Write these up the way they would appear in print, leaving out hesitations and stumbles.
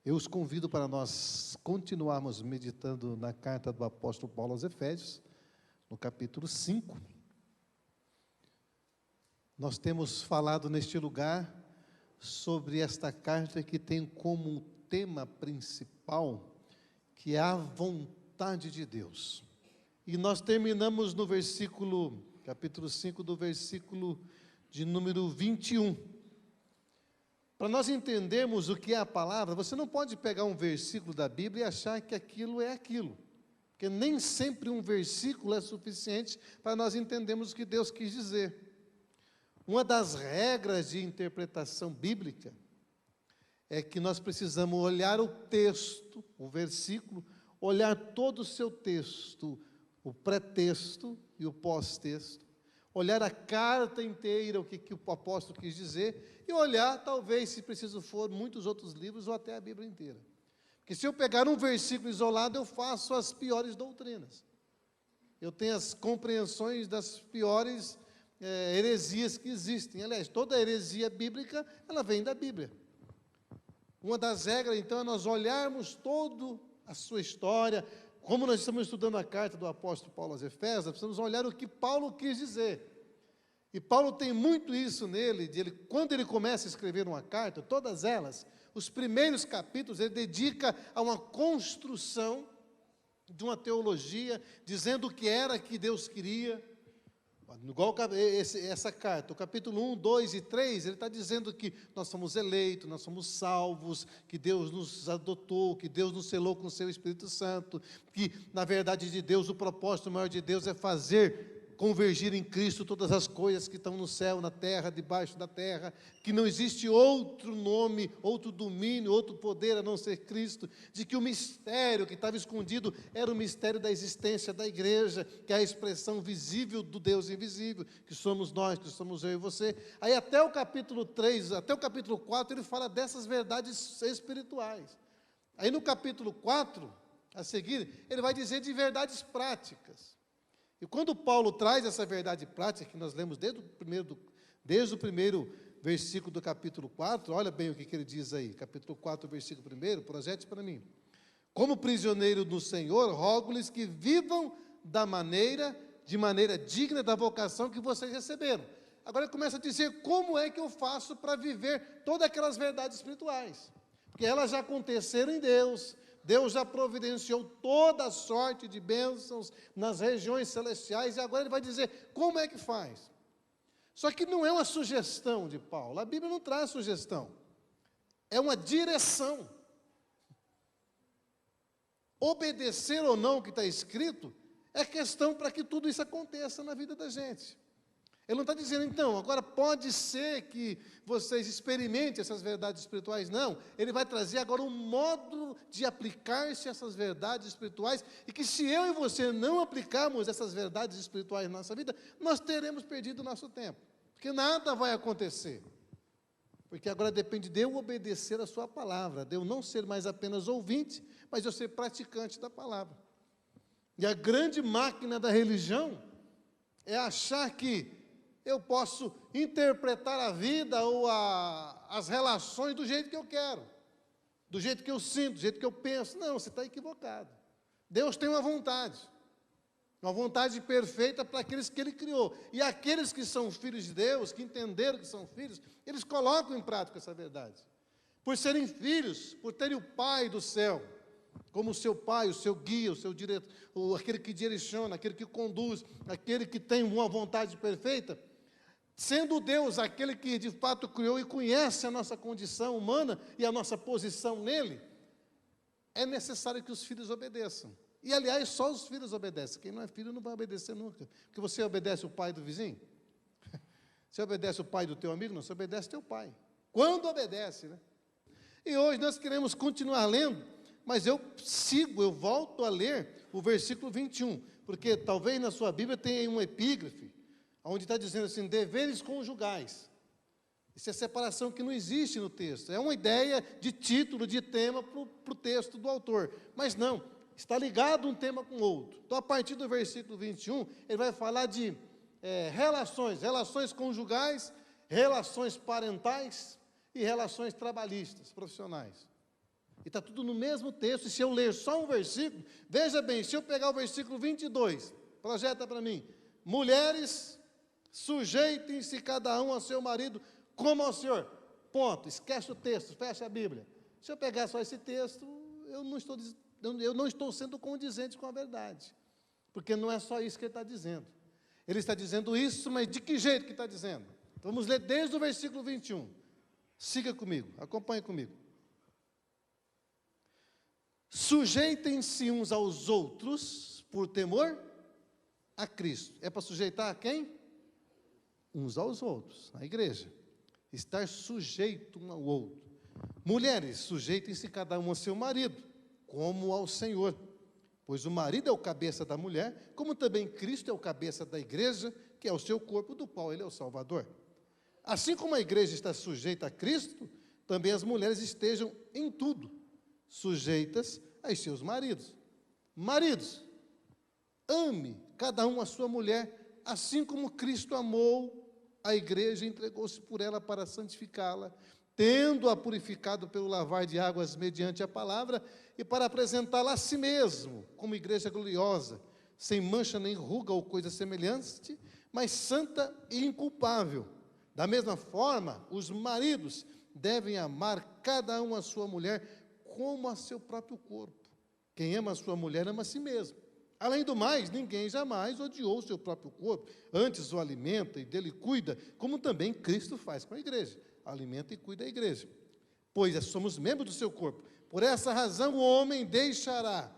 Eu os convido para nós continuarmos meditando na carta do apóstolo Paulo aos Efésios, no capítulo 5. Nós temos falado neste lugar sobre esta carta que tem como tema principal, que é a vontade de Deus. E nós terminamos no capítulo 5, do versículo de número 21. Para nós entendermos o que é a palavra, você não pode pegar um versículo da Bíblia e achar que aquilo é aquilo. Porque nem sempre um versículo é suficiente para nós entendermos o que Deus quis dizer. Uma das regras de interpretação bíblica é que nós precisamos olhar o texto, o versículo, olhar todo o seu texto, o pré-texto e o pós-texto, olhar a carta inteira, o que o apóstolo quis dizer, e olhar, talvez, se preciso for, muitos outros livros ou até a Bíblia inteira. Porque se eu pegar um versículo isolado, eu faço as piores doutrinas. Eu tenho as compreensões das piores heresias que existem. Aliás, toda heresia bíblica, ela vem da Bíblia. Uma das regras, então, é nós olharmos toda a sua história. Como nós estamos estudando a carta do apóstolo Paulo aos Efésios, precisamos olhar o que Paulo quis dizer. E Paulo tem muito isso nele, quando ele começa a escrever uma carta, todas elas, os primeiros capítulos, ele dedica a uma construção de uma teologia, dizendo o que era que Deus queria. Igual essa carta, o capítulo 1, 2 e 3, ele está dizendo que nós somos eleitos, nós somos salvos, que Deus nos adotou, que Deus nos selou com o seu Espírito Santo, que, na verdade de Deus, o propósito maior de Deus é fazer convergir em Cristo todas as coisas que estão no céu, na terra, debaixo da terra, que não existe outro nome, outro domínio, outro poder a não ser Cristo, de que o mistério que estava escondido era o mistério da existência da igreja, que é a expressão visível do Deus invisível, que somos nós, que somos eu e você. Aí até o capítulo 3, até o capítulo 4, ele fala dessas verdades espirituais. Aí no capítulo 4, a seguir, ele vai dizer de verdades práticas. E quando Paulo traz essa verdade prática, que nós lemos desde o primeiro versículo do capítulo 4, olha bem o que ele diz aí, capítulo 4, versículo 1, projete para mim. Como prisioneiro do Senhor, rogo-lhes que vivam de maneira digna da vocação que vocês receberam. Agora ele começa a dizer como é que eu faço para viver todas aquelas verdades espirituais. Porque elas já aconteceram em Deus. Deus já providenciou toda a sorte de bênçãos nas regiões celestiais, e agora ele vai dizer como é que faz. Só que não é uma sugestão de Paulo, a Bíblia não traz sugestão, é uma direção. Obedecer ou não o que está escrito é questão para que tudo isso aconteça na vida da gente. Ele não está dizendo, então, agora pode ser que vocês experimentem essas verdades espirituais. Não, ele vai trazer agora um modo de aplicar-se essas verdades espirituais, e que se eu e você não aplicarmos essas verdades espirituais na nossa vida, nós teremos perdido o nosso tempo, porque nada vai acontecer. Porque agora depende de eu obedecer a sua palavra, de eu não ser mais apenas ouvinte, mas eu ser praticante da palavra. E a grande máquina da religião é achar que eu posso interpretar a vida ou as relações do jeito que eu quero, do jeito que eu sinto, do jeito que eu penso. Não, você está equivocado. Deus tem uma vontade perfeita para aqueles que Ele criou. E aqueles que são filhos de Deus, que entenderam que são filhos, eles colocam em prática essa verdade. Por serem filhos, por terem o Pai do céu como o seu pai, o seu guia, o seu diretor, aquele que direciona, aquele que conduz, aquele que tem uma vontade perfeita, sendo Deus aquele que de fato criou e conhece a nossa condição humana e a nossa posição nele, é necessário que os filhos obedeçam. E, aliás, só os filhos obedecem. Quem não é filho não vai obedecer nunca. Porque você obedece o pai do vizinho? Você obedece o pai do teu amigo? Não, você obedece teu pai. Quando obedece, né? E hoje nós queremos continuar lendo, mas eu volto a ler o versículo 21, porque talvez na sua Bíblia tenha um epígrafe, onde está dizendo assim, deveres conjugais. Isso é separação que não existe no texto. É uma ideia de título, de tema para o texto do autor. Mas não, está ligado um tema com o outro. Então, a partir do versículo 21, ele vai falar de relações conjugais, relações parentais e relações trabalhistas, profissionais. E está tudo no mesmo texto, e se eu ler só um versículo, veja bem, se eu pegar o versículo 22, projeta para mim, mulheres, sujeitem-se cada um ao seu marido, como ao Senhor, ponto, esquece o texto, fecha a Bíblia. Se eu pegar só esse texto, eu não estou sendo condizente com a verdade, porque não é só isso que ele está dizendo. Ele está dizendo isso, mas de que jeito que está dizendo? Então, vamos ler desde o versículo 21. Siga comigo, acompanhe comigo. Sujeitem-se uns aos outros por temor a Cristo. É para sujeitar a quem? Uns aos outros, a igreja. Estar sujeito um ao outro. Mulheres, sujeitem-se cada um ao seu marido, como ao Senhor. Pois o marido é o cabeça da mulher, como também Cristo é o cabeça da igreja, que é o seu corpo, do qual ele é o Salvador. Assim como a igreja está sujeita a Cristo, também as mulheres estejam em tudo sujeitas aos seus maridos. Maridos, ame cada um a sua mulher, assim como Cristo amou a igreja e entregou-se por ela para santificá-la, tendo-a purificado pelo lavar de águas mediante a palavra, e para apresentá-la a si mesmo, como igreja gloriosa, sem mancha nem ruga ou coisa semelhante, mas santa e inculpável. Da mesma forma, os maridos devem amar cada um a sua mulher como a seu próprio corpo. Quem ama a sua mulher ama a si mesmo. Além do mais, ninguém jamais odiou o seu próprio corpo, antes o alimenta e dele cuida, como também Cristo faz com a igreja. Alimenta e cuida a igreja. Pois somos membros do seu corpo. Por essa razão, o homem deixará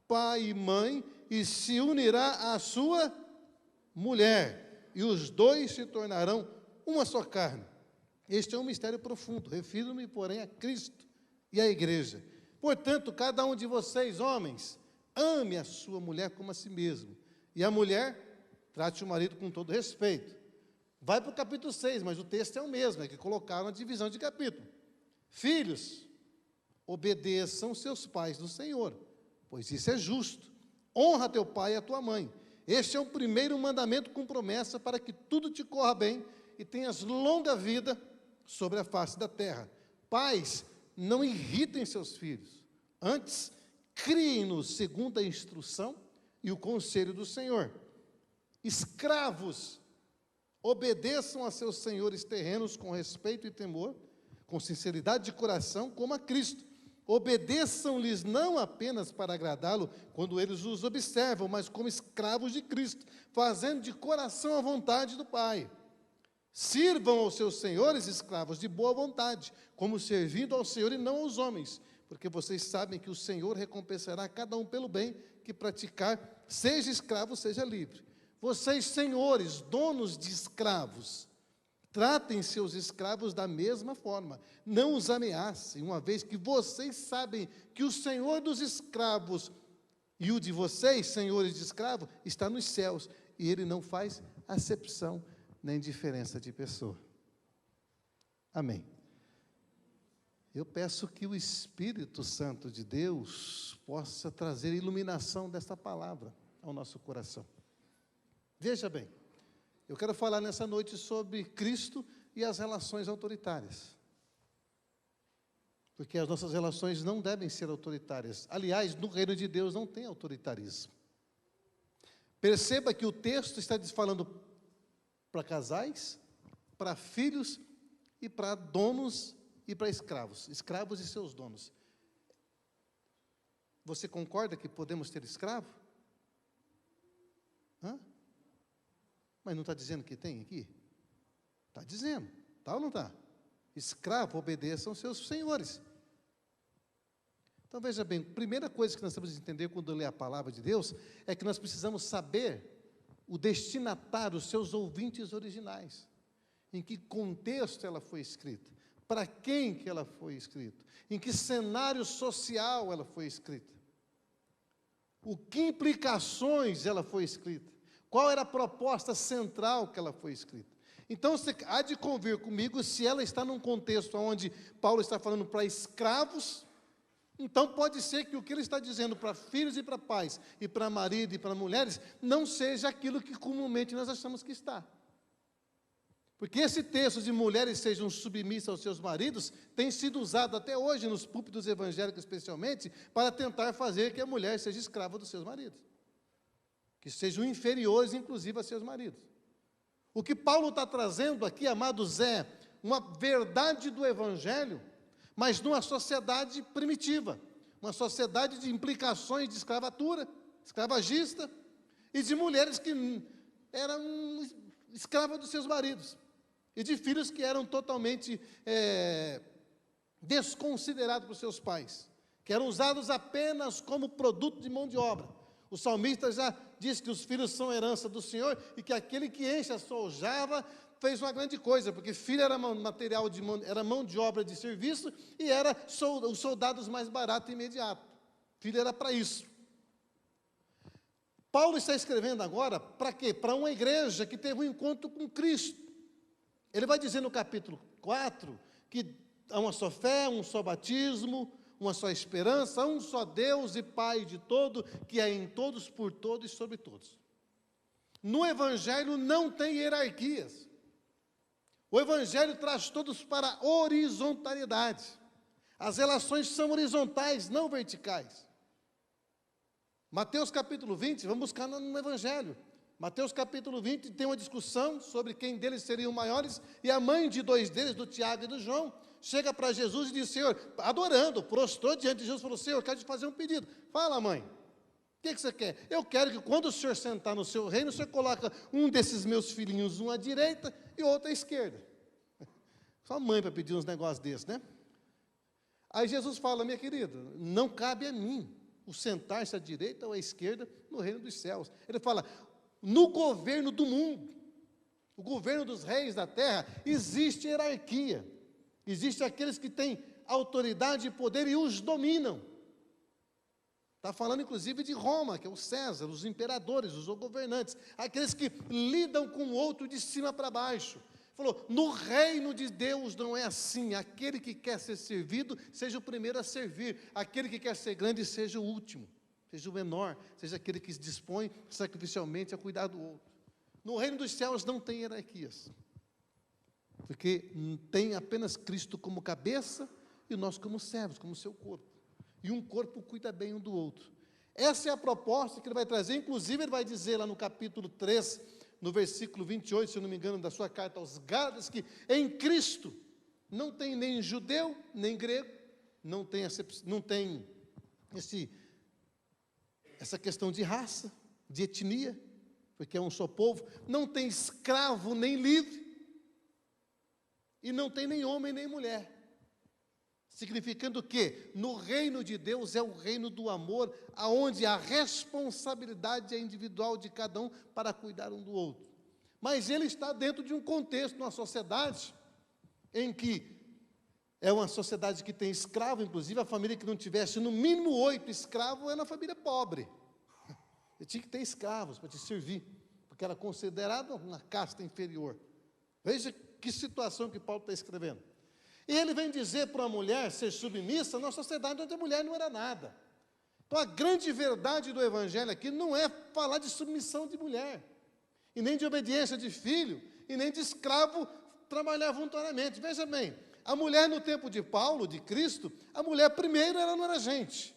pai e mãe e se unirá à sua mulher, e os dois se tornarão uma só carne. Este é um mistério profundo, refiro-me, porém, a Cristo e à igreja. Portanto, cada um de vocês, homens, ame a sua mulher como a si mesmo, e a mulher trate o marido com todo respeito. Vai para o capítulo 6, mas o texto é o mesmo, é que colocaram a divisão de capítulo. Filhos, obedeçam seus pais no Senhor, pois isso é justo. Honra teu pai e a tua mãe. Este é o primeiro mandamento com promessa para que tudo te corra bem e tenhas longa vida sobre a face da terra. Pais, não irritem seus filhos, antes criem-nos segundo a instrução e o conselho do Senhor. Escravos, obedeçam a seus senhores terrenos com respeito e temor, com sinceridade de coração, como a Cristo. Obedeçam-lhes não apenas para agradá-lo, quando eles os observam, mas como escravos de Cristo, fazendo de coração a vontade do Pai. Sirvam aos seus senhores escravos de boa vontade, como servindo ao Senhor e não aos homens, porque vocês sabem que o Senhor recompensará cada um pelo bem que praticar, seja escravo, seja livre. Vocês, senhores, donos de escravos, tratem seus escravos da mesma forma, não os ameacem, uma vez que vocês sabem que o Senhor dos escravos e o de vocês, senhores de escravo, está nos céus, e ele não faz acepção nem diferença de pessoa. Amém. Eu peço que o Espírito Santo de Deus possa trazer iluminação desta palavra ao nosso coração. Veja bem, eu quero falar nessa noite sobre Cristo e as relações autoritárias. Porque as nossas relações não devem ser autoritárias. Aliás, no reino de Deus não tem autoritarismo. Perceba que o texto está falando para casais, para filhos e para donos e para escravos. Escravos e seus donos. Você concorda que podemos ter escravo? Hã? Mas não está dizendo que tem aqui? Está dizendo, está ou não está? Escravo, obedeçam aos seus senhores. Então veja bem, a primeira coisa que nós temos que entender quando ler a palavra de Deus, é que nós precisamos saber o destinatário, os seus ouvintes originais. Em que contexto ela foi escrita? Para quem que ela foi escrita? Em que cenário social ela foi escrita? O que implicações ela foi escrita? Qual era a proposta central que ela foi escrita? Então, você há de convir comigo, se ela está num contexto onde Paulo está falando para escravos, então pode ser que o que ele está dizendo para filhos e para pais, e para marido e para mulheres, não seja aquilo que comumente nós achamos que está. Porque esse texto de mulheres sejam submissas aos seus maridos tem sido usado até hoje nos púlpitos evangélicos, especialmente, para tentar fazer que a mulher seja escrava dos seus maridos, que sejam inferiores, inclusive, a seus maridos. O que Paulo está trazendo aqui, amados, é uma verdade do Evangelho, mas numa sociedade primitiva, uma sociedade de implicações de escravatura, escravagista, e de mulheres que eram escravas dos seus maridos, e de filhos que eram totalmente desconsiderados por seus pais, que eram usados apenas como produto de mão de obra. O salmista já diz que os filhos são herança do Senhor, e que aquele que enche a sua aljava fez uma grande coisa, porque filho era material era mão de obra de serviço, e era os soldados mais barato e imediato. Filho era para isso. Paulo está escrevendo agora para quê? Para uma igreja que teve um encontro com Cristo. Ele vai dizer no capítulo 4 que há uma só fé, um só batismo, uma só esperança, um só Deus e Pai de todo, que é em todos, por todos e sobre todos. No Evangelho não tem hierarquias. O Evangelho traz todos para a horizontalidade. As relações são horizontais, não verticais. Mateus capítulo 20, vamos buscar no Evangelho. Mateus capítulo 20 tem uma discussão sobre quem deles seriam maiores, e a mãe de dois deles, do Tiago e do João, chega para Jesus e diz: Senhor, adorando, prostrou diante de Jesus, falou: Senhor, eu quero te fazer um pedido. Fala, mãe, o que você quer? Eu quero que quando o Senhor sentar no seu reino, o Senhor coloca um desses meus filhinhos, um à direita e outro à esquerda. Só mãe para pedir uns negócios desses, né? Aí Jesus fala: minha querida, não cabe a mim o sentar-se à direita ou à esquerda no reino dos céus. Ele fala: no governo do mundo, o governo dos reis da terra, existe hierarquia. Existem aqueles que têm autoridade e poder e os dominam. Está falando inclusive de Roma, que é o César, os imperadores, os governantes, aqueles que lidam com o outro de cima para baixo. Falou: no reino de Deus não é assim. Aquele que quer ser servido, seja o primeiro a servir. Aquele que quer ser grande, seja o último. Seja o menor, seja aquele que se dispõe sacrificialmente a cuidar do outro. No reino dos céus não tem hierarquias, porque tem apenas Cristo como cabeça e nós como servos, como seu corpo. E um corpo cuida bem um do outro. Essa é a proposta que ele vai trazer. Inclusive ele vai dizer lá no capítulo 3, no versículo 28, se eu não me engano, da sua carta aos Gálatas, que em Cristo não tem nem judeu, nem grego, não tem essa questão de raça, de etnia, porque é um só povo, não tem escravo nem livre, e não tem nem homem nem mulher, significando que no reino de Deus é o reino do amor, aonde a responsabilidade é individual de cada um para cuidar um do outro. Mas ele está dentro de um contexto, uma sociedade em que é uma sociedade que tem escravo, inclusive a família que não tivesse no mínimo 8 escravos era uma família pobre. Ele tinha que ter escravos para te servir, porque era considerado uma casta inferior. Veja que situação que Paulo está escrevendo. E ele vem dizer para a mulher ser submissa numa sociedade onde a mulher não era nada. Então a grande verdade do Evangelho aqui não é falar de submissão de mulher, e nem de obediência de filho, e nem de escravo trabalhar voluntariamente. Veja bem, a mulher no tempo de Paulo, de Cristo, a mulher primeiro ela não era gente.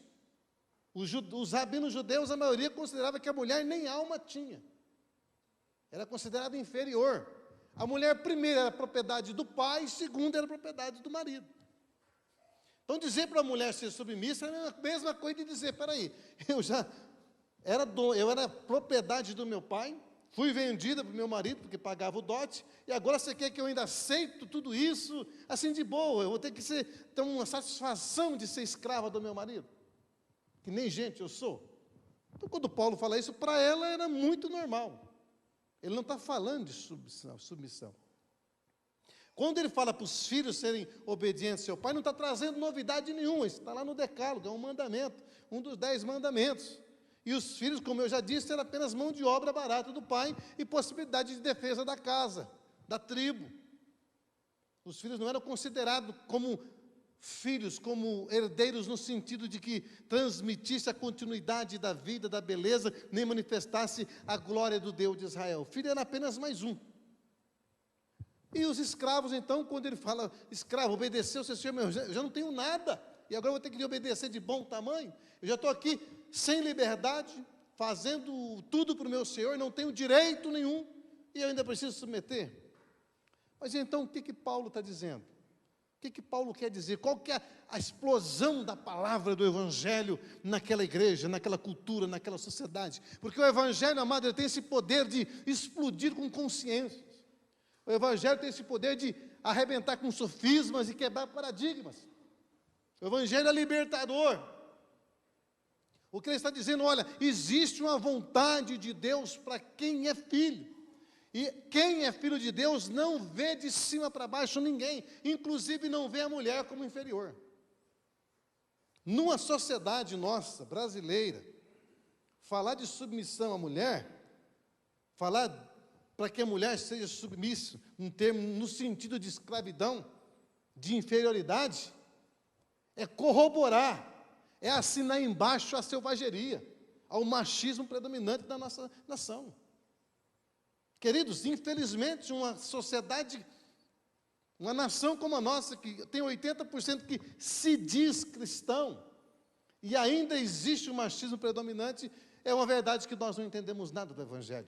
Os rabinos judeus, a maioria considerava que a mulher nem alma tinha. Era considerada inferior. A mulher primeiro era propriedade do pai, segundo era propriedade do marido. Então dizer para a mulher ser submissa era a mesma coisa de dizer: peraí, eu era propriedade do meu pai, fui vendida para o meu marido, porque pagava o dote, e agora você quer que eu ainda aceito tudo isso, assim de boa, eu vou ter que ter uma satisfação de ser escrava do meu marido, que nem gente eu sou. Então quando Paulo fala isso, para ela era muito normal. Ele não está falando de submissão. Quando ele fala para os filhos serem obedientes ao seu pai, não está trazendo novidade nenhuma, isso está lá no Decálogo, é um mandamento, um dos 10 mandamentos. E os filhos, como eu já disse, eram apenas mão de obra barata do pai e possibilidade de defesa da casa, da tribo. Os filhos não eram considerados como filhos, como herdeiros no sentido de que transmitisse a continuidade da vida, da beleza, nem manifestasse a glória do Deus de Israel. O filho era apenas mais um. E os escravos, então, quando ele fala, escravo, obedeceu ao seu senhor, eu já não tenho nada, e agora eu vou ter que lhe obedecer de bom tamanho, eu já estou aqui sem liberdade, fazendo tudo para o meu senhor, não tenho direito nenhum, e eu ainda preciso submeter. Mas então, o que Paulo está dizendo? O que Paulo quer dizer? Qual que é a explosão da palavra do Evangelho naquela igreja, naquela cultura, naquela sociedade? Porque o Evangelho, amado, ele tem esse poder de explodir com consciências. O Evangelho tem esse poder de arrebentar com sofismas e quebrar paradigmas. O Evangelho é libertador. O que ele está dizendo, olha, existe uma vontade de Deus para quem é filho. E quem é filho de Deus não vê de cima para baixo ninguém, inclusive não vê a mulher como inferior. Numa sociedade nossa, brasileira, falar de submissão à mulher, falar para que a mulher seja submissa, no sentido de escravidão, de inferioridade, é corroborar, é assinar embaixo a selvageria, ao machismo predominante da nossa nação. Queridos, infelizmente, uma sociedade, uma nação como a nossa, que tem 80% que se diz cristão, e ainda existe o machismo predominante, é uma verdade que nós não entendemos nada do Evangelho.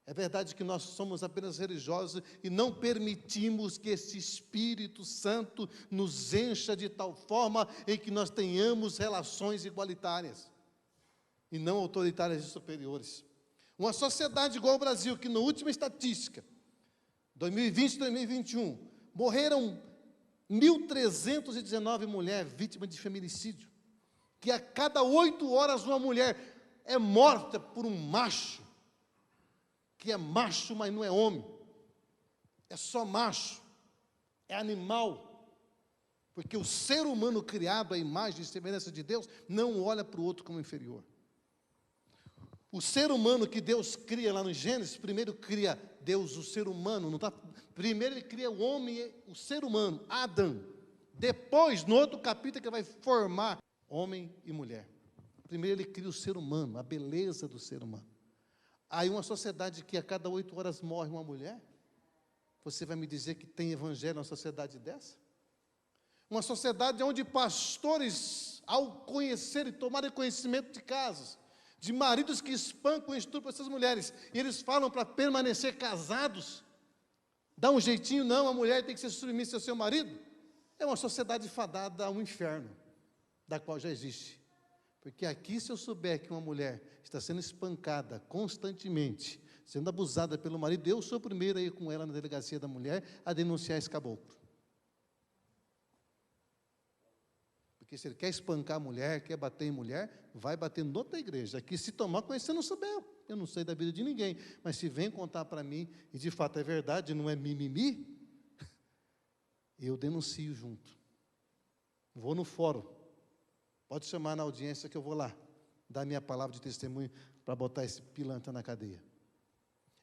É verdade que nós somos apenas religiosos e não permitimos que esse Espírito Santo nos encha de tal forma em que nós tenhamos relações igualitárias e não autoritárias e superiores. Uma sociedade igual ao Brasil, que na última estatística, 2020 e 2021, morreram 1.319 mulheres vítimas de feminicídio, que a cada 8 horas uma mulher é morta por um macho, que é macho, mas não é homem, é só macho, é animal, porque o ser humano criado à imagem e semelhança de Deus não olha para o outro como inferior. O ser humano que Deus cria lá no Gênesis, primeiro cria Deus o ser humano, não tá? Primeiro ele cria o homem, o ser humano, Adão. Depois, no outro capítulo, que ele vai formar homem e mulher. Primeiro ele cria o ser humano, a beleza do ser humano. Aí uma sociedade que a cada 8 horas morre uma mulher, você vai me dizer que tem evangelho numa sociedade dessa? Uma sociedade onde pastores, ao conhecer e tomarem conhecimento de casos, de maridos que espancam e estupram essas mulheres, e eles falam para permanecer casados, dá um jeitinho, não, a mulher tem que ser submissa ao seu marido, é uma sociedade fadada ao inferno, da qual já existe. Porque aqui, se eu souber que uma mulher está sendo espancada constantemente, sendo abusada pelo marido, eu sou o primeiro a ir com ela na delegacia da mulher a denunciar esse caboclo. Porque se ele quer espancar a mulher, quer bater em mulher, vai bater noutra igreja. Aqui, se tomar conhecimento, você não souber. Eu não sei da vida de ninguém. Mas se vem contar para mim, e de fato é verdade, não é mimimi, eu denuncio junto. Vou no fórum. Pode chamar na audiência que eu vou lá, dar minha palavra de testemunho para botar esse pilantra na cadeia.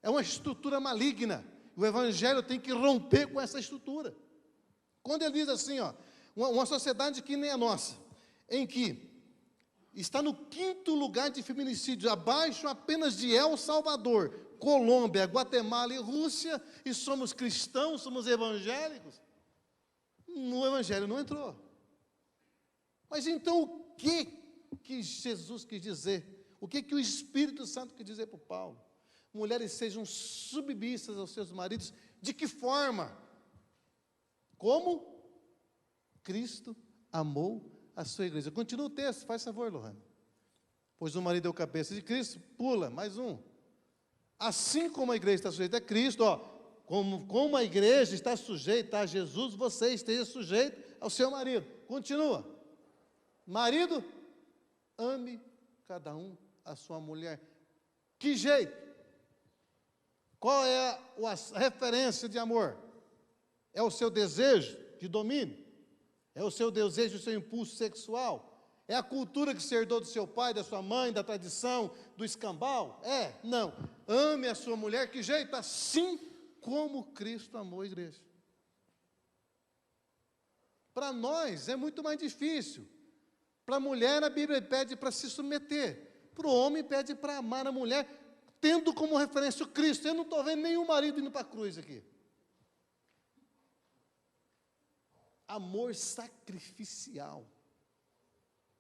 É uma estrutura maligna. O Evangelho tem que romper com essa estrutura. Quando ele diz assim, ó, uma sociedade que nem a nossa, em que está no 5º lugar de feminicídio, abaixo apenas de El Salvador, Colômbia, Guatemala e Rússia, e somos cristãos, somos evangélicos, no Evangelho não entrou. Mas então o que Jesus quis dizer? O que o Espírito Santo quis dizer para o Paulo? Mulheres sejam submissas aos seus maridos, de que forma? Como Cristo amou a sua igreja. Continua o texto, faz favor, Lohane. Pois o marido é o cabeça de Cristo, pula, mais um. Assim como a igreja está sujeita a Cristo, ó, como a igreja está sujeita a Jesus, você esteja sujeito ao seu marido. Continua. Marido, ame cada um a sua mulher. Que jeito? Qual é a referência de amor? É o seu desejo de domínio? É o seu desejo, o seu impulso sexual? É a cultura que você herdou do seu pai, da sua mãe, da tradição, do escambau? É? Não. Ame a sua mulher, que jeito? Assim como Cristo amou a igreja. Para nós é muito mais difícil. Para a mulher, a Bíblia pede para se submeter. Para o homem, pede para amar a mulher, tendo como referência o Cristo. Eu não estou vendo nenhum marido indo para a cruz aqui. amor sacrificial.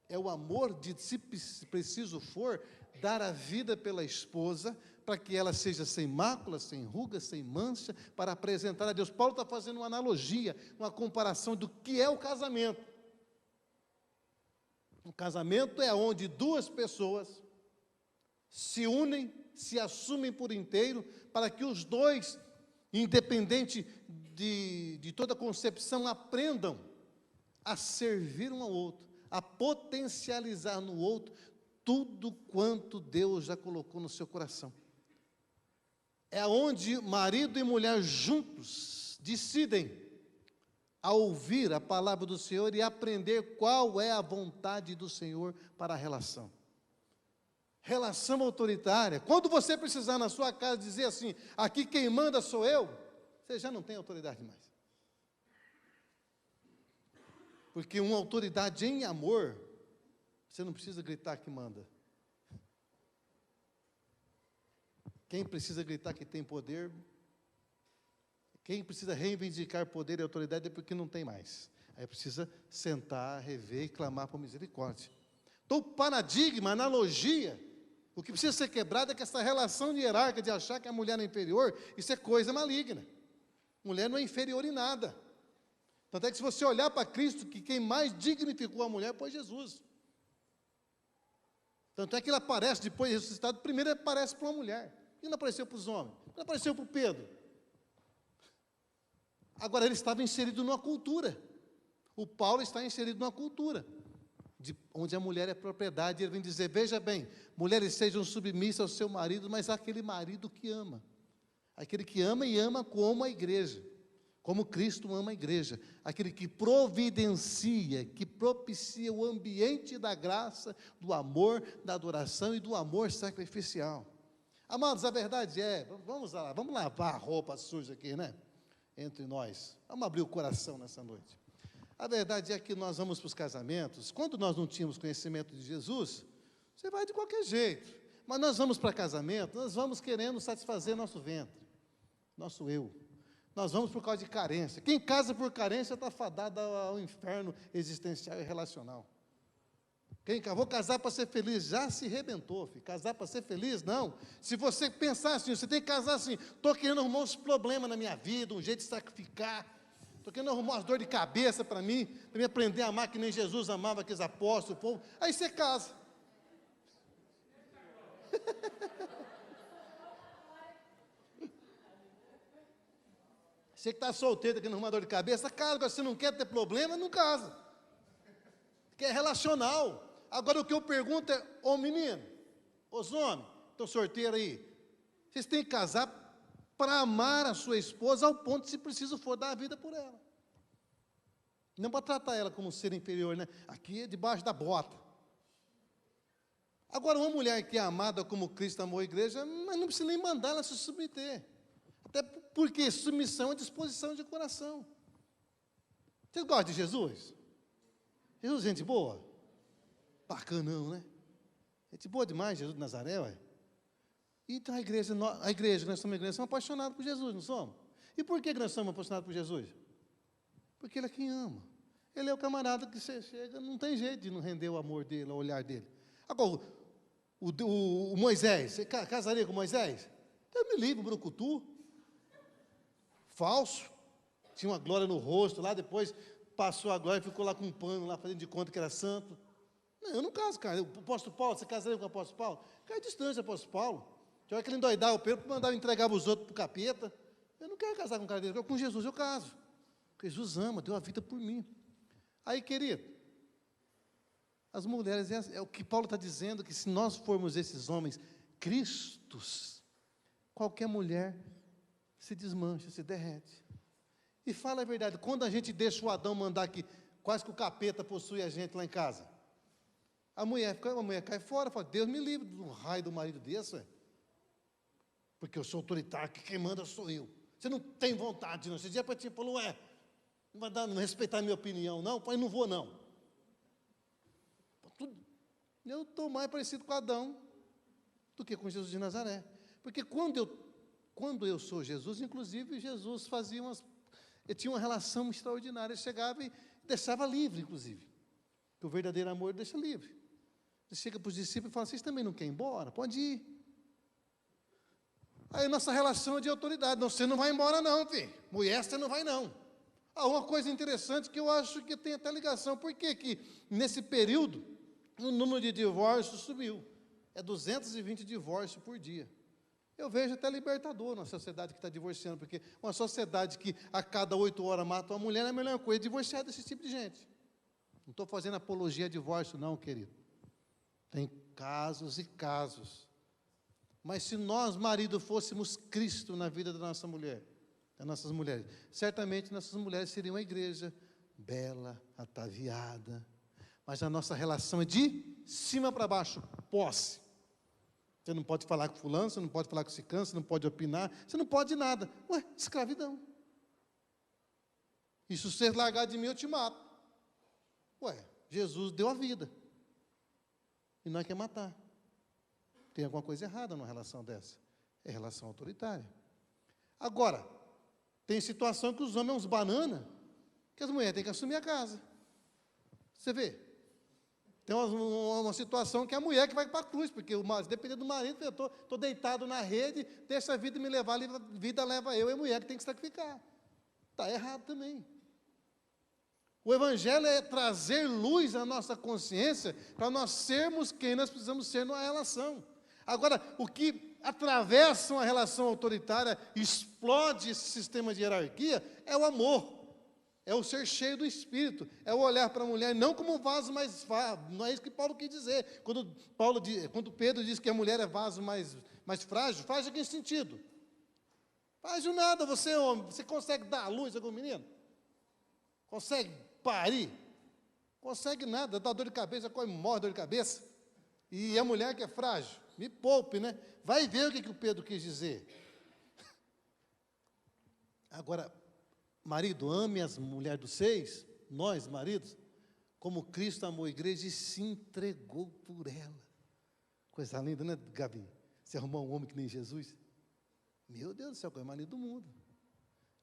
É o amor de, se preciso for, dar a vida pela esposa, para que ela seja sem mácula, sem ruga, sem mancha, para apresentar a Deus. Paulo está fazendo uma analogia, uma comparação do que é o casamento. O casamento é onde duas pessoas se unem, se assumem por inteiro, para que os dois, independente de toda concepção, aprendam a servir um ao outro, a potencializar no outro tudo quanto Deus já colocou no seu coração. É onde marido e mulher juntos decidem a ouvir a palavra do Senhor e aprender qual é a vontade do Senhor para a relação. Relação autoritária. Quando você precisar na sua casa dizer assim, aqui quem manda sou eu, você já não tem autoridade mais. Porque uma autoridade em amor, você não precisa gritar que manda. Quem precisa gritar que tem poder, quem precisa reivindicar poder e autoridade é porque não tem mais. Aí precisa sentar, rever e clamar por misericórdia. Então, o paradigma, a analogia, o que precisa ser quebrado é que essa relação de hierárquica, de achar que a mulher é inferior, isso é coisa maligna. Mulher não é inferior em nada. Tanto é que se você olhar para Cristo, que quem mais dignificou a mulher foi Jesus. Tanto é que ele aparece depois de ressuscitado, primeiro ele aparece para uma mulher. E não apareceu para os homens, não apareceu para o Pedro. Agora ele estava inserido numa cultura. O Paulo está inserido numa cultura, onde a mulher é propriedade. Ele vem dizer, veja bem, mulheres sejam submissas ao seu marido, mas aquele marido que ama. Aquele que ama e ama como a igreja. Como Cristo ama a igreja, aquele que providencia, que propicia o ambiente da graça, do amor, da adoração e do amor sacrificial. Amados, a verdade é, vamos lavar a roupa suja aqui, né? Entre nós, vamos abrir o coração nessa noite. A verdade é que nós vamos para os casamentos, quando nós não tínhamos conhecimento de Jesus, você vai de qualquer jeito, mas nós vamos para casamento, nós vamos querendo satisfazer nosso ventre, nosso eu. Nós vamos por causa de carência. Quem casa por carência está fadado ao inferno existencial e relacional. Vou casar para ser feliz, já se arrebentou, filho. Casar para ser feliz, não. Se você pensar assim, você tem que casar assim, estou querendo arrumar uns problemas na minha vida, um jeito de sacrificar, estou querendo arrumar umas dor de cabeça para mim aprender a amar que nem Jesus amava aqueles apóstolos, o povo. Aí você casa. Você que está solteiro, aqui no arrumador de cabeça, casa. Agora, se não quer ter problema, não casa. Porque é relacional. Agora, o que eu pergunto é, ô menino, os homens, estão solteiros aí, vocês têm que casar para amar a sua esposa ao ponto de, se preciso for, dar a vida por ela. Não para tratar ela como um ser inferior, né? Aqui é debaixo da bota. Agora, uma mulher que é amada como Cristo amou a igreja, mas não precisa nem mandar ela se submeter. Até porque submissão é disposição de coração. Vocês gostam de Jesus? Jesus é gente boa? Bacanão, né? Gente boa demais, Jesus de Nazaré, ué. Então a igreja, nós somos uma igreja, somos apaixonados por Jesus, não somos? E por que nós somos apaixonados por Jesus? Porque Ele é quem ama. Ele é o camarada que você chega, não tem jeito de não render o amor dele, o olhar dele. Agora, o Moisés, você casaria com Moisés? Eu me livro, brucutu. Falso, tinha uma glória no rosto, lá depois passou a glória e ficou lá com um pano, lá fazendo de conta que era santo. Não, eu não caso, cara. O apóstolo Paulo, você casaria com o apóstolo Paulo? Cai distante, apóstolo Paulo. Tinha hora que ele endoidava o Pedro para mandar entregar os outros para o capeta. Eu não quero casar com um cara dele, com Jesus eu caso. Porque Jesus ama, deu a vida por mim. Aí, querido, as mulheres, é o que Paulo está dizendo, que se nós formos esses homens cristos, qualquer mulher se desmancha, se derrete. E fala a verdade, quando a gente deixa o Adão mandar que quase que o capeta possui a gente lá em casa, a mulher cai fora, fala, Deus me livre do raio do marido desse, ué. Porque eu sou autoritário, que quem manda sou eu. Você não tem vontade, não. Esse dia para ti falou, não respeitar a minha opinião, não, pai, não vou, não. Eu estou mais parecido com Adão do que com Jesus de Nazaré. Porque quando eu sou Jesus, inclusive, Jesus fazia Ele tinha uma relação extraordinária, ele chegava e deixava livre, inclusive. Que o verdadeiro amor deixa livre. Ele chega para os discípulos e fala, vocês também não querem ir embora? Pode ir. Aí nossa relação é de autoridade. Não, você não vai embora não, filho. Mulher, você não vai não. Uma coisa interessante que eu acho que tem até ligação. Por que que nesse período o número de divórcios subiu? É 220 divórcios por dia. Eu vejo até libertador na sociedade que está divorciando, porque uma sociedade que a cada 8 horas mata uma mulher, é a melhor coisa divorciar desse tipo de gente. Não estou fazendo apologia a divórcio, não, querido. Tem casos e casos. Mas se nós, marido, fôssemos Cristo na vida da nossa mulher, das nossas mulheres, certamente nossas mulheres seriam uma igreja bela, ataviada, mas a nossa relação é de cima para baixo, posse. Você não pode falar com fulano, você não pode falar com ciclano, você não pode opinar, você não pode nada. Ué, escravidão. E se você largar de mim, eu te mato. Ué, Jesus deu a vida. E nós quer matar. Tem alguma coisa errada numa relação dessa. É relação autoritária. Agora, tem situação que os homens são uns banana, que as mulheres têm que assumir a casa. Você vê? Tem uma situação que é a mulher que vai para a cruz, porque dependendo do marido, eu estou deitado na rede, deixa a vida me levar, a vida leva eu, é a mulher que tem que sacrificar. Está errado também. O Evangelho é trazer luz à nossa consciência, para nós sermos quem nós precisamos ser numa relação. Agora, o que atravessa uma relação autoritária, explode esse sistema de hierarquia, é o amor. É o ser cheio do Espírito, é o olhar para a mulher, não como um vaso mais frágil, não é isso que Paulo quis dizer. Quando Pedro diz que a mulher é vaso mais frágil, frágil em que sentido? Frágil nada, você é homem, você consegue dar à luz a algum menino? Consegue parir? Consegue nada, dá dor de cabeça, morre dor de cabeça. E a mulher que é frágil, me poupe, né? Vai ver o que o Pedro quis dizer. Agora, marido, ame as mulheres dos seis, nós, maridos, como Cristo amou a igreja e se entregou por ela. Coisa linda, né, Gabi? Você arrumou um homem que nem Jesus? Meu Deus do céu, é o marido do mundo.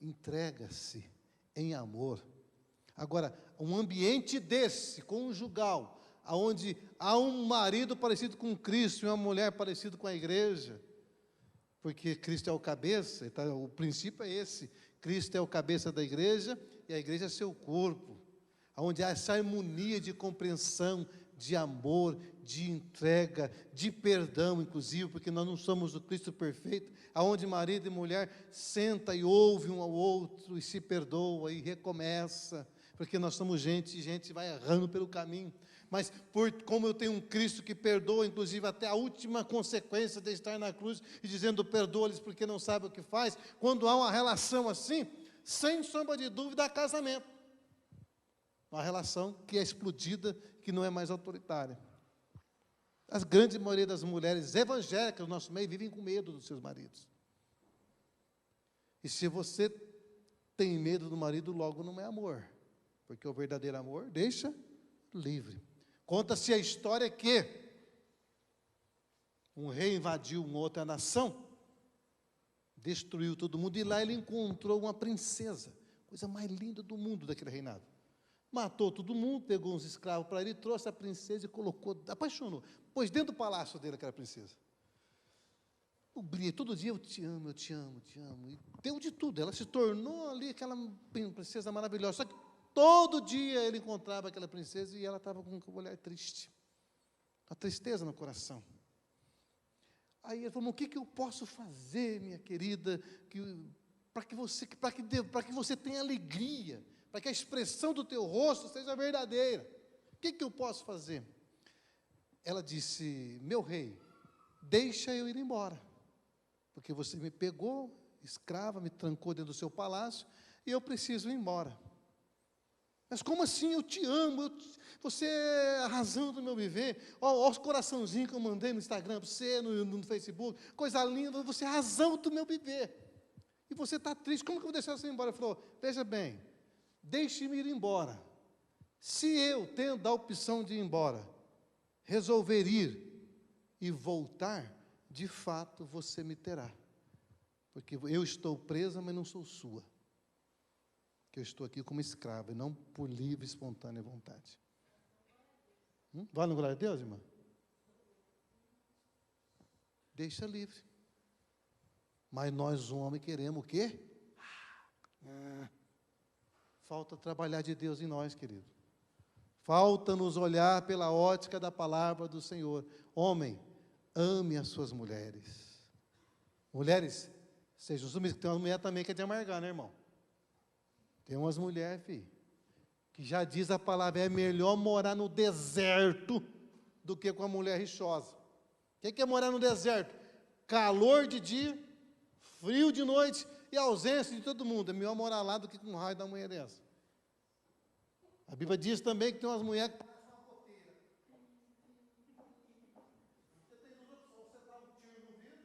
Entrega-se em amor. Agora, um ambiente desse, conjugal, onde há um marido parecido com Cristo e uma mulher parecida com a igreja, porque Cristo é o cabeça, então, o princípio é esse. Cristo é o cabeça da igreja e a igreja é seu corpo, onde há essa harmonia de compreensão, de amor, de entrega, de perdão, inclusive, porque nós não somos o Cristo perfeito, aonde marido e mulher senta e ouve um ao outro e se perdoa e recomeça, porque nós somos gente e gente vai errando pelo caminho. Mas como eu tenho um Cristo que perdoa, inclusive até a última consequência de estar na cruz e dizendo perdoa-lhes porque não sabe o que faz, quando há uma relação assim, sem sombra de dúvida, há casamento. Uma relação que é explodida, que não é mais autoritária. A grande maioria das mulheres evangélicas do nosso meio vivem com medo dos seus maridos. E se você tem medo do marido, logo não é amor, porque o verdadeiro amor deixa livre. Conta-se a história que um rei invadiu uma outra nação, destruiu todo mundo, e lá ele encontrou uma princesa, coisa mais linda do mundo daquele reinado. Matou todo mundo, pegou uns escravos para ele, trouxe a princesa e colocou, apaixonou, pôs dentro do palácio dele aquela princesa. O brilho, todo dia eu te amo, eu te amo, eu te amo. E deu de tudo, ela se tornou ali aquela princesa maravilhosa. Só que todo dia ele encontrava aquela princesa e ela estava com um olhar triste, a tristeza no coração. Aí ele falou, o que eu posso fazer, minha querida, para que você tenha alegria, para que a expressão do teu rosto seja verdadeira? O que eu posso fazer? Ela disse, meu rei, deixa eu ir embora, porque você me pegou, escrava, me trancou dentro do seu palácio, e eu preciso ir embora. Mas como assim? Eu te amo, você é a razão do meu viver. Olha os coraçãozinhos que eu mandei no Instagram para você, no Facebook, coisa linda, você é a razão do meu viver. E você está triste, como que eu vou deixar você ir embora? Ele falou, veja bem, deixe-me ir embora. Se eu, tendo a opção de ir embora, resolver ir e voltar, de fato você me terá. Porque eu estou presa, mas não sou sua. que eu estou aqui como escravo, e não por livre e espontânea vontade. Vale glória a Deus, irmã? Deixa livre. Mas nós, homens, queremos o quê? Falta trabalhar de Deus em nós, querido. Falta nos olhar pela ótica da palavra do Senhor. Homem, ame as suas mulheres. Mulheres, sejam submissas. Tem uma mulher também que é de amargar, né, irmão? Tem umas mulheres, filho, que já diz a palavra, é melhor morar no deserto do que com a mulher rixosa. O que é morar no deserto? Calor de dia, frio de noite e ausência de todo mundo. É melhor morar lá do que com raio da mulher dessa. A Bíblia diz também que tem umas mulheres que parecem uma copeira. Você tem duas opções, você dá um tiro no vidro,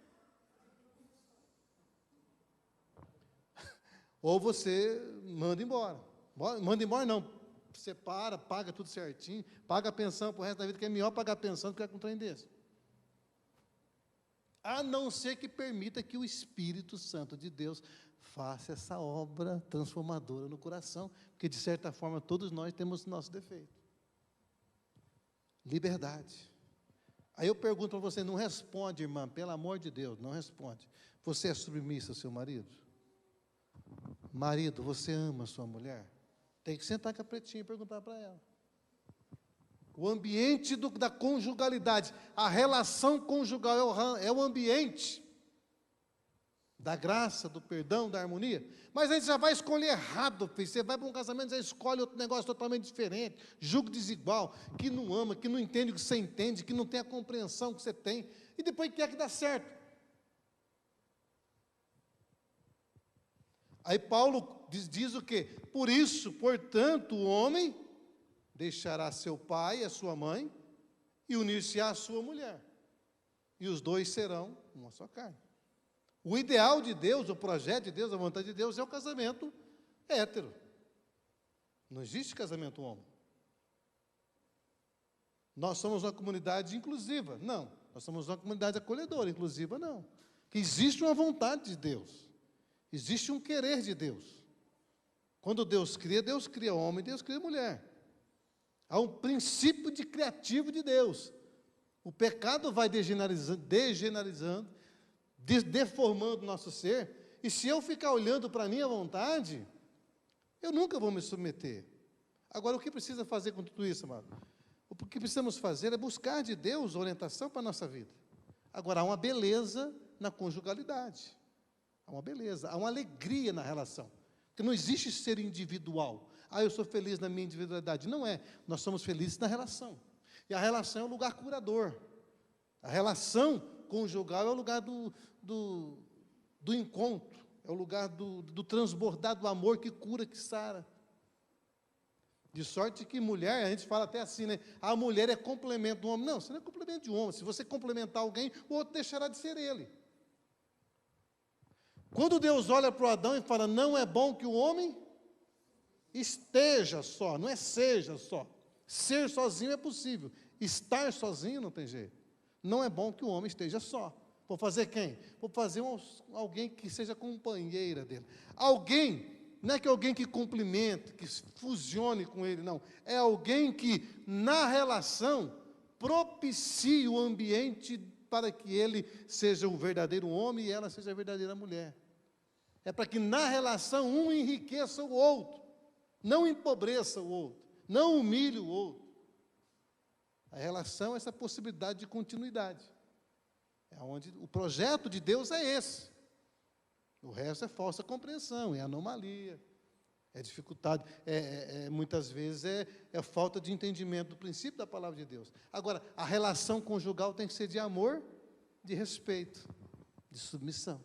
ou você manda embora. Manda embora não, separa, paga tudo certinho, paga a pensão para o resto da vida, que é melhor pagar a pensão do que com um trem desse. A não ser que permita que o Espírito Santo de Deus faça essa obra transformadora no coração, porque de certa forma todos nós temos nosso defeito. Liberdade. Aí eu pergunto para você, não responde, irmã, pelo amor de Deus, não responde. Você é submissa ao seu marido? Marido, você ama a sua mulher? Tem que sentar com a pretinha e perguntar para ela. O ambiente da conjugalidade, a relação conjugal é o ambiente da graça, do perdão, da harmonia. Mas aí você já vai escolher errado, filho. Você vai para um casamento, você escolhe outro negócio totalmente diferente, julgo desigual, que não ama, que não entende o que você entende, que não tem a compreensão que você tem, e depois quer que dá certo. Aí Paulo diz o quê? Por isso, portanto, o homem deixará seu pai e a sua mãe e unir-se à sua mulher. E os dois serão uma só carne. O ideal de Deus, o projeto de Deus, a vontade de Deus é o casamento hétero. Não existe casamento homo. Nós somos uma comunidade inclusiva. Não. Nós somos uma comunidade acolhedora, inclusiva não. Que existe uma vontade de Deus. Existe um querer de Deus. Quando Deus cria homem, Deus cria mulher. Há um princípio de criativo de Deus. O pecado vai degeneralizando, deformando o nosso ser, e se eu ficar olhando para a minha vontade, eu nunca vou me submeter. Agora, o que precisa fazer com tudo isso, amado? O que precisamos fazer é buscar de Deus orientação para a nossa vida. Agora, há uma beleza na conjugalidade. Há uma beleza, há uma alegria na relação. Porque não existe ser individual. Eu sou feliz na minha individualidade. Não é. Nós somos felizes na relação. E a relação é um lugar curador. A relação conjugal é o lugar do encontro. É o lugar do transbordar do amor que cura, que sara. De sorte que mulher, a gente fala até assim, né? A mulher é complemento do homem. Não, você não é complemento de um homem. Se você complementar alguém, o outro deixará de ser ele. Quando Deus olha para o Adão e fala, não é bom que o homem esteja só, não é seja só. Ser sozinho é possível. Estar sozinho não tem jeito. Não é bom que o homem esteja só. Vou fazer quem? Vou fazer alguém que seja companheira dele. Alguém, não é que alguém que complemente, que fusione com ele, não. É alguém que, na relação, propicie o ambiente para que ele seja o verdadeiro homem e ela seja a verdadeira mulher. É para que na relação um enriqueça o outro, não empobreça o outro, não humilhe o outro. A relação é essa possibilidade de continuidade. É onde o projeto de Deus é esse. O resto é falsa compreensão, é anomalia, é dificuldade, muitas vezes é falta de entendimento do princípio da palavra de Deus. Agora, a relação conjugal tem que ser de amor, de respeito, de submissão.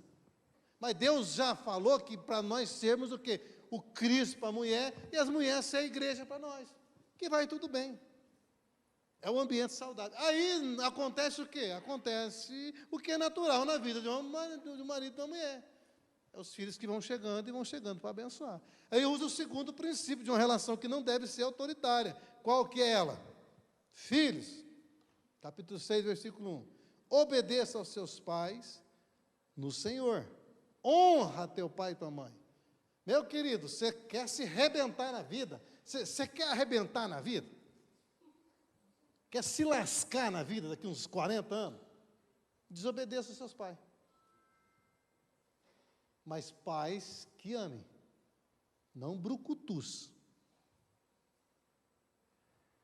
Mas Deus já falou que para nós sermos o quê? O Cristo para a mulher e as mulheres ser a igreja para nós. Que vai tudo bem. É um ambiente saudável. Aí acontece o quê? Acontece o que é natural na vida de um marido e de uma mulher. É os filhos que vão chegando para abençoar. Aí usa o segundo princípio de uma relação que não deve ser autoritária. Qual que é ela? Filhos, capítulo 6, versículo 1. Obedeça aos seus pais no Senhor. Honra teu pai e tua mãe. Meu querido, você quer se arrebentar na vida? Você quer arrebentar na vida? Quer se lascar na vida daqui uns 40 anos? Desobedeça aos seus pais. Mas pais que amem, não brucutus.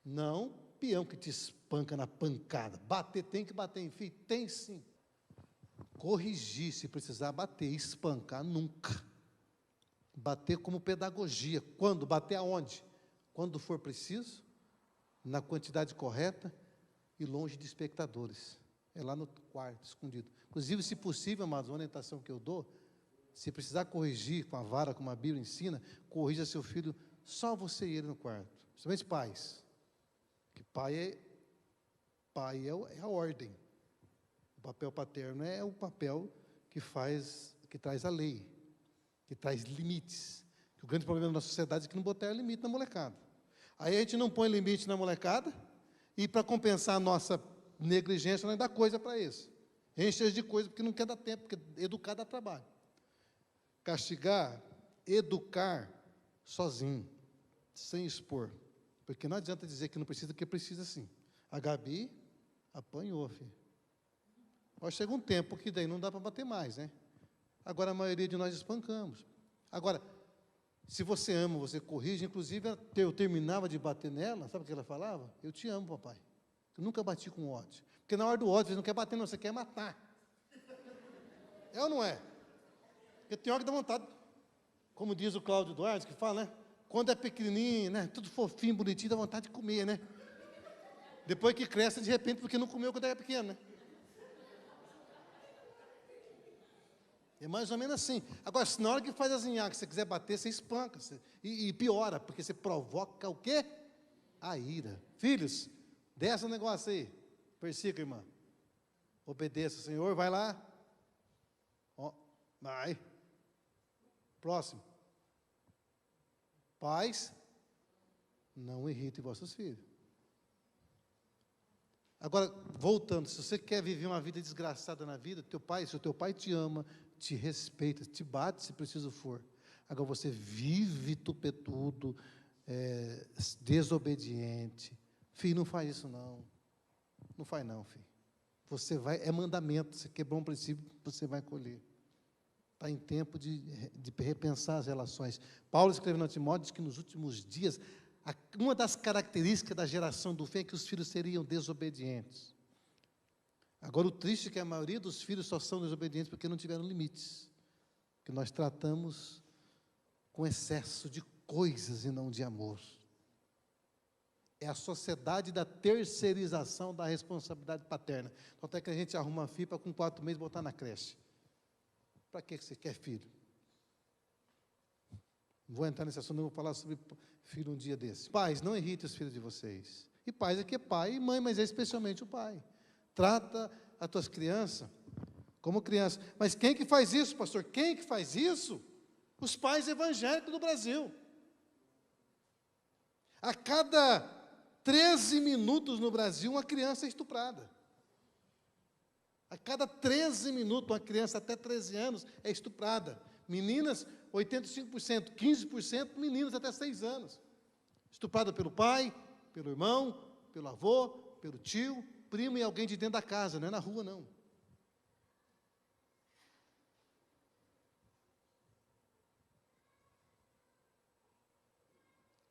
Não peão que te espanca na pancada. Bater, tem que bater em filho? Tem sim. Corrigir, se precisar bater, espancar, nunca. Bater como pedagogia. Quando? Bater aonde? Quando for preciso, na quantidade correta e longe de espectadores. É lá no quarto, escondido. Inclusive, se possível, amados, uma orientação que eu dou, se precisar corrigir com a vara, como a Bíblia ensina, corrija seu filho, só você e ele no quarto. Principalmente pais. Que pai é a ordem. O papel paterno é o papel que traz a lei, que traz limites. Que o grande problema da nossa sociedade é que não botaram limite na molecada. Aí a gente não põe limite na molecada, e para compensar a nossa negligência, nós dá coisa para isso. Enche de coisa, porque não quer dar tempo, porque educar dá trabalho. Castigar, educar sozinho, sem expor. Porque não adianta dizer que não precisa, porque precisa sim. A Gabi apanhou, filho. Agora chega um tempo que daí não dá para bater mais, né? Agora a maioria de nós espancamos. Agora, se você ama, você corrige. Inclusive, eu terminava de bater nela, sabe o que ela falava? Eu te amo, papai. Eu nunca bati com ódio. Porque na hora do ódio, você não quer bater, não, você quer matar. É ou não é? Porque tem hora que dá vontade, como diz o Cláudio Duarte, que fala, né? Quando é pequenininho, né? Tudo fofinho, bonitinho, dá vontade de comer, né? Depois que cresce, de repente, porque não comeu quando era pequeno, né? É mais ou menos assim. Agora, se na hora que faz as nhaques, você quiser bater, você espanca. E piora, porque você provoca o quê? A ira. Filhos, desce o negócio aí. Versículo, irmã. Obedeça, Senhor, vai lá. Ó, vai. Próximo. Pais, não irritem vossos filhos. Agora, voltando, se você quer viver uma vida desgraçada na vida, se o teu pai te ama, te respeita, te bate se preciso for. Agora você vive tupetudo, desobediente. Filho, não faz isso não. Não faz não, filho. Você vai, é mandamento, você quebrou um princípio, você vai colher. Está em tempo de repensar as relações. Paulo escrevendo a Timóteo, diz que nos últimos dias, uma das características da geração do fim é que os filhos seriam desobedientes. Agora, o triste é que a maioria dos filhos só são desobedientes porque não tiveram limites. Que nós tratamos com excesso de coisas e não de amor. É a sociedade da terceirização da responsabilidade paterna. Então, até que a gente arruma uma fipa com 4 meses e botar na creche. Para que você quer filho? Não vou entrar nesse assunto, não vou falar sobre filho um dia desses. Pais, não irritem os filhos de vocês. E pais aqui é pai e mãe, mas é especialmente o pai. Trata as tuas crianças como criança. Mas quem que faz isso, pastor? Quem que faz isso? Os pais evangélicos do Brasil. A cada 13 minutos no Brasil, uma criança é estuprada. A cada 13 minutos, uma criança até 13 anos é estuprada. Meninas, 85%, 15% meninos até 6 anos. Estuprada pelo pai, pelo irmão, pelo avô, pelo tio, primo e alguém de dentro da casa, não é na rua, não.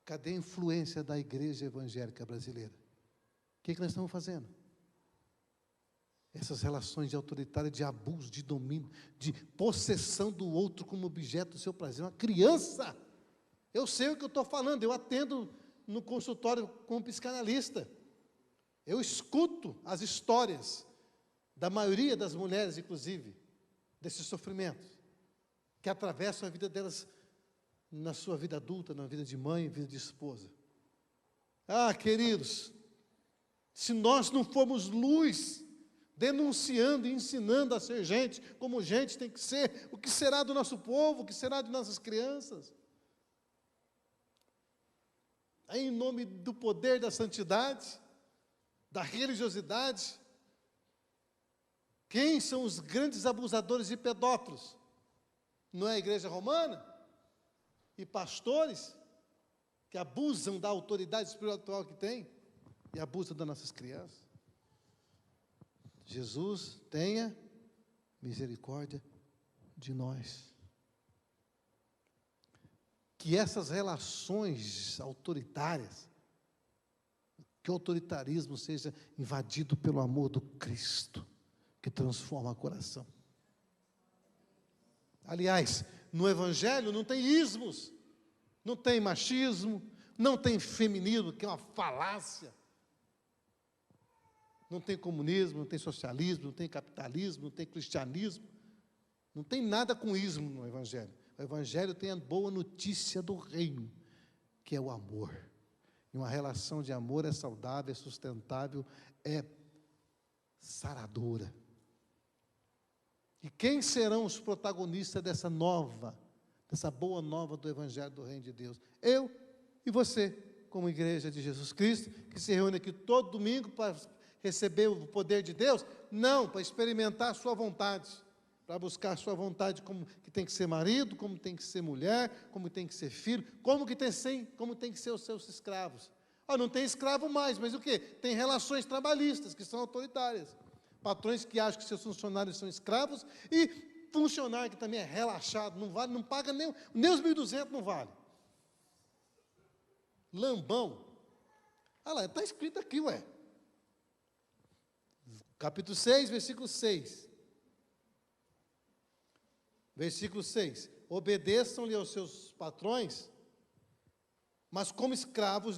Cadê a influência da igreja evangélica brasileira? O que nós estamos fazendo? Essas relações de autoritário, de abuso, de domínio, de possessão do outro como objeto do seu prazer. Uma criança, eu sei o que eu estou falando, eu atendo no consultório como psicanalista. Eu escuto as histórias da maioria das mulheres, inclusive, desses sofrimentos, que atravessam a vida delas na sua vida adulta, na vida de mãe, vida de esposa. Ah, queridos, se nós não formos luz, denunciando e ensinando a ser gente, como gente tem que ser, o que será do nosso povo, o que será de nossas crianças? Em nome do poder da santidade, da religiosidade, quem são os grandes abusadores e pedófilos? Não é a igreja romana? e pastores que abusam da autoridade espiritual que tem e abusam das nossas crianças. Jesus tenha misericórdia de nós. Que essas relações autoritárias, que o autoritarismo seja invadido pelo amor do Cristo, que transforma o coração. Aliás, no Evangelho não tem ismos, não tem machismo, não tem feminismo, que é uma falácia. Não tem comunismo, não tem socialismo, não tem capitalismo, não tem cristianismo. Não tem nada com ismo no Evangelho. O Evangelho tem a boa notícia do reino, que é o amor. E uma relação de amor é saudável, é sustentável, é saradora. E quem serão os protagonistas dessa boa nova do Evangelho do Reino de Deus? Eu e você, como igreja de Jesus Cristo, que se reúne aqui todo domingo para receber o poder de Deus? Não, para experimentar a sua vontade, para buscar a sua vontade, como que tem que ser marido, como tem que ser mulher, como tem que ser filho, como tem que ser os seus escravos. Não tem escravo mais, mas o quê? Tem relações trabalhistas, que são autoritárias. Patrões que acham que seus funcionários são escravos, e funcionário que também é relaxado, não vale, não paga nem os 1.200 não vale. Lambão. Lá, está escrito aqui, capítulo 6, versículo 6. Versículo 6. Obedeçam-lhe aos seus patrões, mas como escravos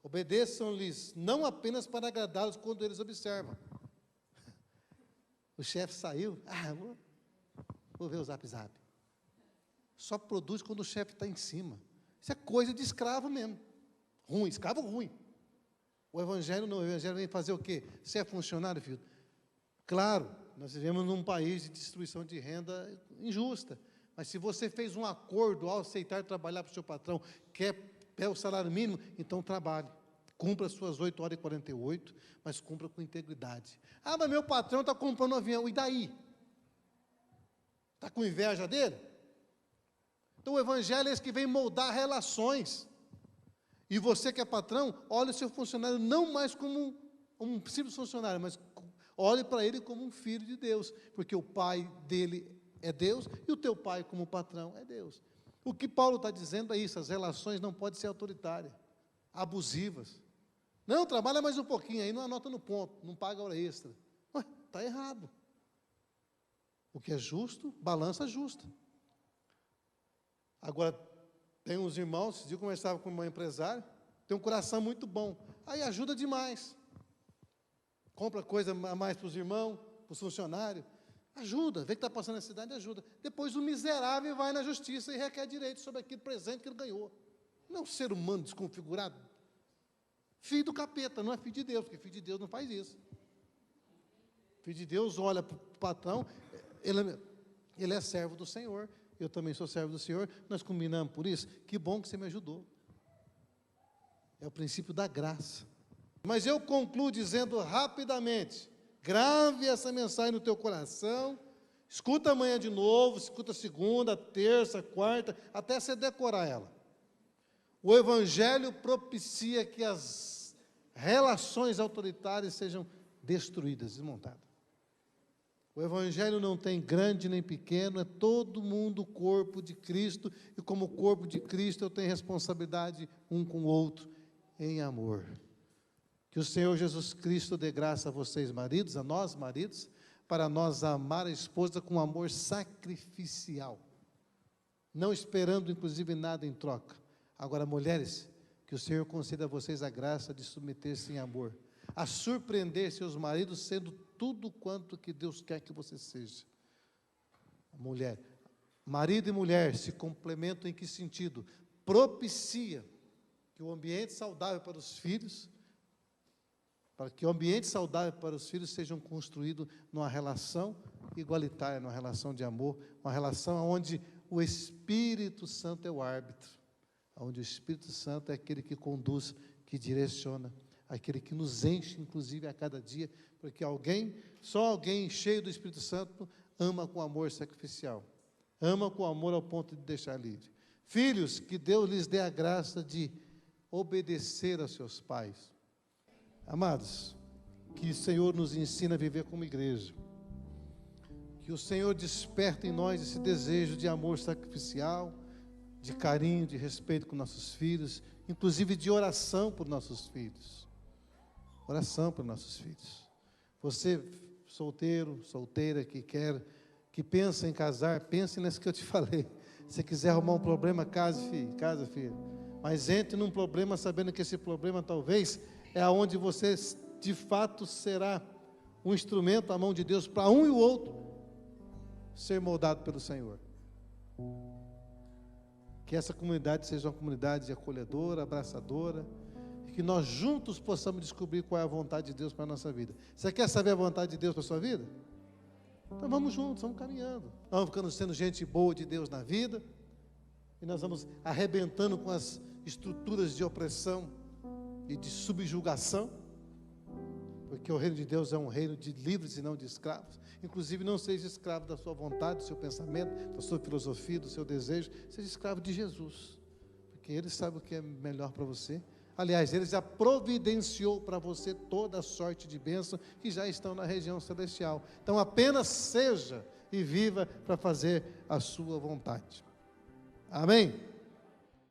obedeçam-lhes não apenas para agradá-los quando eles observam. O chefe saiu, vou ver o zap. Só produz quando o chefe está em cima. Isso é coisa de escravo mesmo. Ruim, escravo ruim. O Evangelho não, o Evangelho vem fazer o quê? Você é funcionário, filho? Claro, nós vivemos num país de distribuição de renda injusta. Mas se você fez um acordo ao aceitar trabalhar para o seu patrão, quer o salário mínimo, então trabalhe. Cumpra as suas 8h48, mas cumpra com integridade. Mas meu patrão está comprando um avião, e daí? Está com inveja dele? Então o Evangelho é esse que vem moldar relações. E você que é patrão, olhe o seu funcionário não mais como um simples funcionário, mas olhe para ele como um filho de Deus, porque o pai dele é Deus, e o teu pai como patrão é Deus. O que Paulo está dizendo é isso: as relações não podem ser autoritárias, abusivas. Não, trabalha mais um pouquinho, aí não anota no ponto, não paga hora extra. Está errado. O que é justo, balança justa. Agora, tem uns irmãos, eu conversava com uma empresária, tem um coração muito bom, aí ajuda demais. Compra coisa a mais para os irmãos, para os funcionários, ajuda, vê que está passando na cidade, ajuda. Depois o miserável vai na justiça e requer direito sobre aquele presente que ele ganhou. Não é um ser humano desconfigurado. Filho do capeta, não é filho de Deus, porque filho de Deus não faz isso. Filho de Deus olha para o patrão, ele é servo do Senhor, eu também sou servo do Senhor, nós combinamos por isso. Que bom que você me ajudou. É o princípio da graça. Mas eu concluo dizendo rapidamente: grave essa mensagem no teu coração, escuta amanhã de novo, escuta segunda, terça, quarta, até você decorar ela. O Evangelho propicia que as relações autoritárias sejam destruídas, desmontadas. O Evangelho não tem grande nem pequeno, é todo mundo o corpo de Cristo, e como corpo de Cristo eu tenho responsabilidade um com o outro, em amor. Que o Senhor Jesus Cristo dê graça a vocês, maridos, a nós, maridos, para nós amar a esposa com amor sacrificial, não esperando, inclusive, nada em troca. Agora, mulheres, que o Senhor conceda a vocês a graça de submeter-se em amor, a surpreender seus maridos, sendo tudo quanto que Deus quer que você seja. Mulher, marido e mulher se complementam em que sentido? Propicia que o ambiente saudável para os filhos, para que o ambiente saudável para os filhos sejam construídos numa relação igualitária, numa relação de amor, uma relação onde o Espírito Santo é o árbitro, onde o Espírito Santo é aquele que conduz, que direciona, aquele que nos enche, inclusive, a cada dia, porque só alguém cheio do Espírito Santo ama com amor sacrificial, ama com amor ao ponto de deixar livre. Filhos, que Deus lhes dê a graça de obedecer aos seus pais. Amados, que o Senhor nos ensine a viver como igreja. Que o Senhor desperte em nós esse desejo de amor sacrificial, de carinho, de respeito com nossos filhos, inclusive de oração por nossos filhos. Oração por nossos filhos. Você, solteiro, solteira, que pensa em casar, pense nisso que eu te falei. Se quiser arrumar um problema, case, filho, casa, filho. Mas entre num problema sabendo que esse problema talvez é aonde você de fato será um instrumento à mão de Deus para um e o outro ser moldado pelo Senhor. Que essa comunidade seja uma comunidade acolhedora, abraçadora, e que nós juntos possamos descobrir qual é a vontade de Deus para a nossa vida. Você quer saber a vontade de Deus para a sua vida? Então vamos juntos, vamos caminhando. Nós vamos ficando sendo gente boa de Deus na vida, e nós vamos arrebentando com as estruturas de opressão e de subjugação, porque o reino de Deus é um reino de livres e não de escravos. Inclusive, não seja escravo da sua vontade, do seu pensamento, da sua filosofia, do seu desejo. Seja escravo de Jesus, porque Ele sabe o que é melhor para você. Aliás, Ele já providenciou para você toda a sorte de bênção que já estão na região celestial. Então, apenas seja e viva para fazer a sua vontade. Amém?